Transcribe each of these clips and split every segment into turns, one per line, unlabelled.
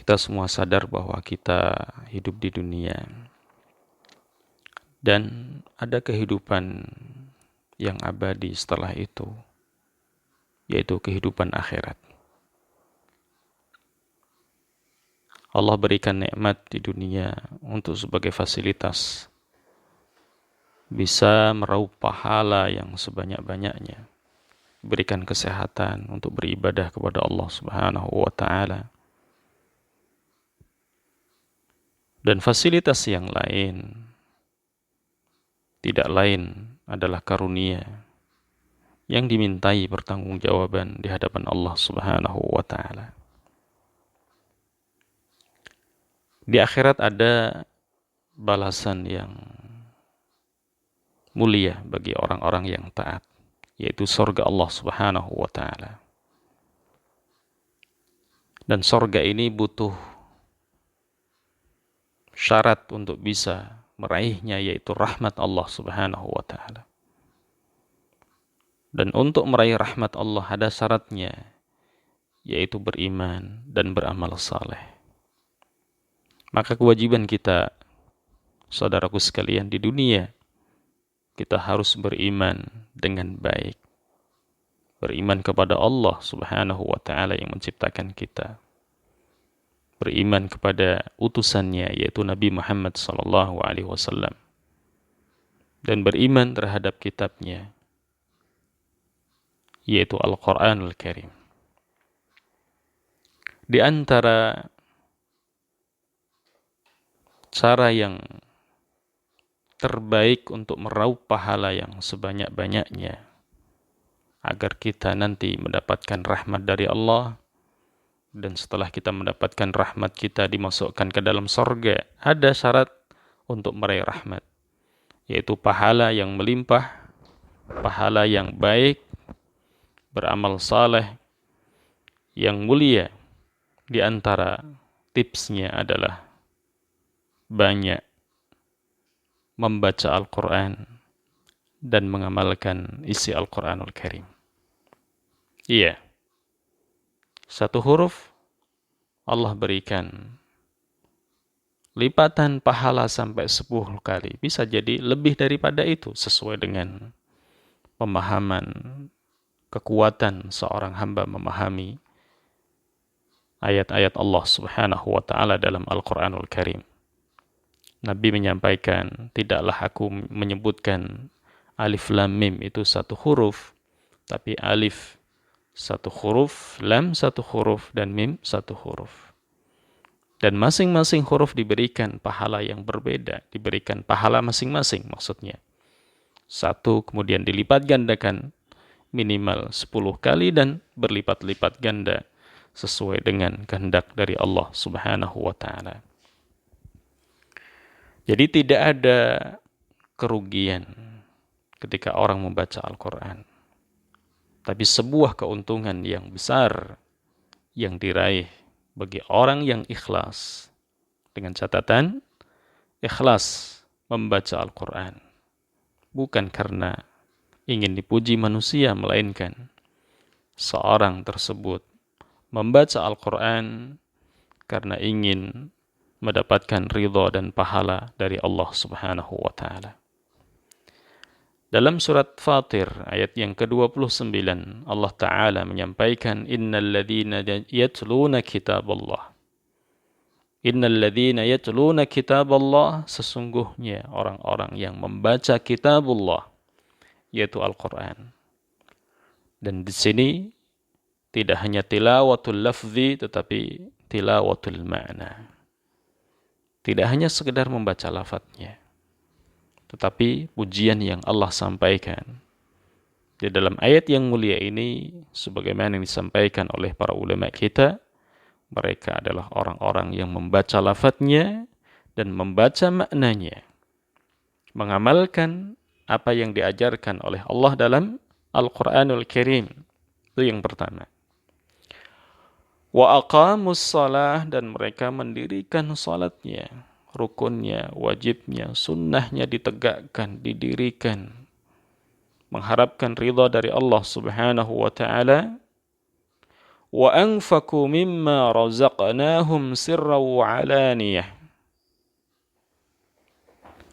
Kita semua sadar bahwa kita hidup di dunia dan ada kehidupan yang abadi setelah itu, yaitu kehidupan akhirat. Allah berikan nikmat di dunia untuk sebagai fasilitas bisa meraup pahala yang sebanyak-banyaknya, berikan kesehatan untuk beribadah kepada Allah Subhanahu wa taala. Dan fasilitas yang lain tidak lain adalah karunia yang dimintai pertanggungjawaban di hadapan Allah Subhanahu wa taala. Di akhirat ada balasan yang mulia bagi orang-orang yang taat, yaitu surga Allah Subhanahu wa taala. Dan surga ini butuh syarat untuk bisa meraihnya, yaitu rahmat Allah Subhanahu wa taala. Dan untuk meraih rahmat Allah ada syaratnya, yaitu beriman dan beramal saleh. Maka kewajiban kita, saudaraku sekalian, di dunia kita harus beriman dengan baik. Beriman kepada Allah Subhanahu wa taala yang menciptakan kita. Beriman kepada utusannya, yaitu Nabi Muhammad sallallahu alaihi wasallam. Dan beriman terhadap kitabnya, yaitu Al-Quranul Karim. Di antara cara yang terbaik untuk meraup pahala yang sebanyak-banyaknya agar kita nanti mendapatkan rahmat dari Allah, dan setelah kita mendapatkan rahmat kita dimasukkan ke dalam surga, ada syarat untuk meraih rahmat, yaitu pahala yang melimpah, pahala yang baik, beramal saleh yang mulia. Di antara tipsnya adalah banyak membaca Al-Quran dan mengamalkan isi Al-Quranul Karim. Iya, satu huruf Allah berikan lipatan pahala sampai 10 kali. Bisa jadi lebih daripada itu sesuai dengan pemahaman, kekuatan seorang hamba memahami ayat-ayat Allah Subhanahu wa taala dalam Al-Quranul Karim. Nabi menyampaikan, tidaklah aku menyebutkan alif lam mim itu satu huruf, tapi alif satu huruf, lam satu huruf, dan mim satu huruf. Dan masing-masing huruf diberikan pahala yang berbeda, diberikan pahala masing-masing maksudnya. Satu kemudian dilipat gandakan minimal 10 kali dan berlipat-lipat ganda sesuai dengan kehendak dari Allah Subhanahu wa taala. Jadi tidak ada kerugian ketika orang membaca Al-Quran, tapi sebuah keuntungan yang besar yang diraih bagi orang yang ikhlas, dengan catatan ikhlas membaca Al-Quran bukan karena ingin dipuji manusia, melainkan seorang tersebut membaca Al-Quran karena ingin mendapatkan ridha dan pahala dari Allah Subhanahu wa taala. Dalam surat Fatir ayat yang ke-29 Allah taala menyampaikan, innal ladzina yatluna kitaballah. Innal ladzina yatluna kitaballah, sesungguhnya orang-orang yang membaca kitabullah, yaitu Al-Qur'an. Dan di sini tidak hanya tilawatul lafzi tetapi tilawatul ma'na. Tidak hanya sekedar membaca lafadznya, tetapi pujian yang Allah sampaikan di dalam ayat yang mulia ini, sebagaimana yang disampaikan oleh para ulama kita, mereka adalah orang-orang yang membaca lafadznya dan membaca maknanya, mengamalkan apa yang diajarkan oleh Allah dalam Al-Quranul Karim. Itu yang pertama. Wa aqamus shalah, dan mereka mendirikan salatnya, rukunnya, wajibnya, sunnahnya ditegakkan, didirikan, mengharapkan ridha dari Allah Subhanahu wa taala. wa anfaqu mimma razaqnahum sirran wa alaniyah.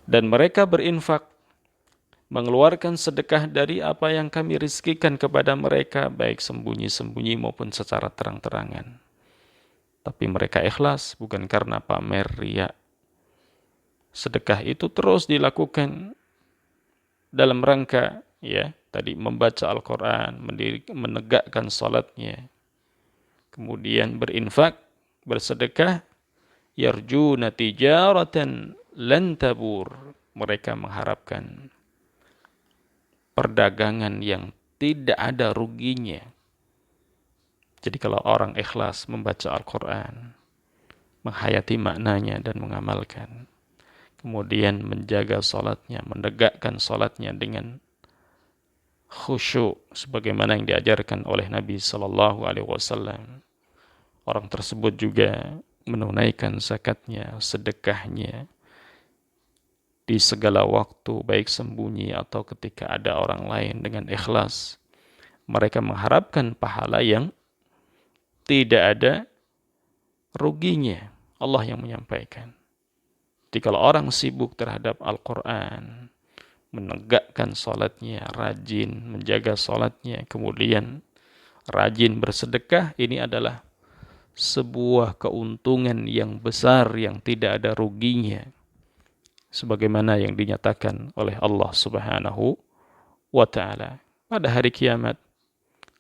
Dan mereka berinfak, mengeluarkan sedekah dari apa yang kami rizkikan kepada mereka, baik sembunyi-sembunyi maupun secara terang-terangan. Tapi mereka ikhlas, bukan karena pamer riya. Sedekah itu terus dilakukan dalam rangka, ya, tadi membaca Al-Quran, menegakkan salatnya, kemudian berinfak, bersedekah, yarjuna tijaratan lan tabur. Mereka mengharapkan perdagangan yang tidak ada ruginya. Jadi kalau orang ikhlas membaca Al-Quran, menghayati maknanya dan mengamalkan, kemudian menjaga salatnya, menegakkan salatnya dengan khusyuk sebagaimana yang diajarkan oleh Nabi sallallahu alaihi wasallam, orang tersebut juga menunaikan zakatnya, sedekahnya di segala waktu, baik sembunyi atau ketika ada orang lain dengan ikhlas. Mereka mengharapkan pahala yang tidak ada ruginya. Allah yang menyampaikan. Jadi kalau orang sibuk terhadap Al-Quran, menegakkan salatnya, rajin menjaga salatnya, kemudian rajin bersedekah, ini adalah sebuah keuntungan yang besar yang tidak ada ruginya. Sebagaimana yang dinyatakan oleh Allah Subhanahu wa ta'ala. Pada hari kiamat,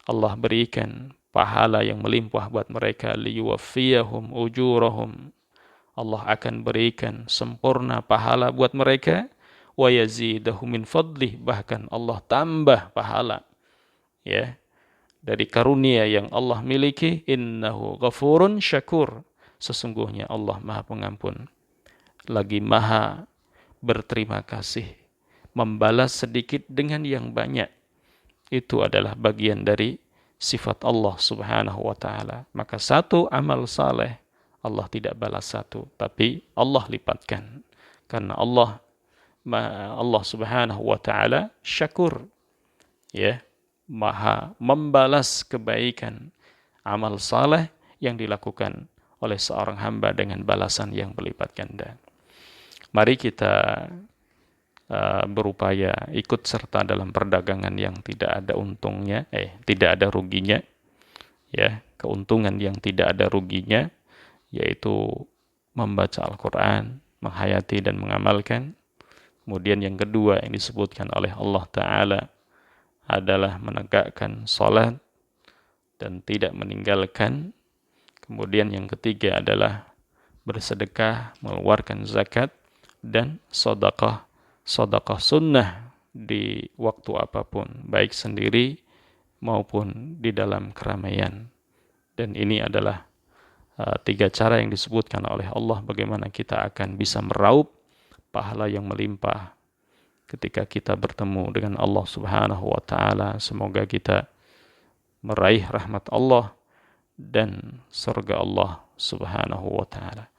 Allah berikan pahala yang melimpah buat mereka, liyuwaffiyahum ujurahum. Allah akan berikan sempurna pahala buat mereka, wa yazidahum min fadlih, bahkan Allah tambah pahala, ya, dari karunia yang Allah miliki. Innahu ghafurun syakur. Sesungguhnya Allah Maha Pengampun, lagi Maha berterima kasih, membalas sedikit dengan yang banyak. Itu adalah bagian dari sifat Allah Subhanahu wa ta'ala. Maka satu amal saleh Allah tidak balas satu, tapi Allah lipatkan. Karena Allah Subhanahu wa ta'ala syakur, ya, Maha membalas kebaikan amal saleh yang dilakukan oleh seorang hamba dengan balasan yang berlipat ganda. Mari kita berupaya ikut serta dalam perdagangan yang tidak ada untungnya, tidak ada ruginya, ya, keuntungan yang tidak ada ruginya, yaitu membaca Al-Quran, menghayati dan mengamalkan. Kemudian yang kedua yang disebutkan oleh Allah Ta'ala adalah menegakkan salat dan tidak meninggalkan. Kemudian yang ketiga adalah bersedekah, mengeluarkan zakat, dan sedekah sunnah di waktu apapun, baik sendiri maupun di dalam keramaian. Dan ini adalah tiga cara yang disebutkan oleh Allah bagaimana kita akan bisa meraup pahala yang melimpah ketika kita bertemu dengan Allah Subhanahu wa ta'ala. Semoga kita meraih rahmat Allah dan surga Allah Subhanahu wa ta'ala.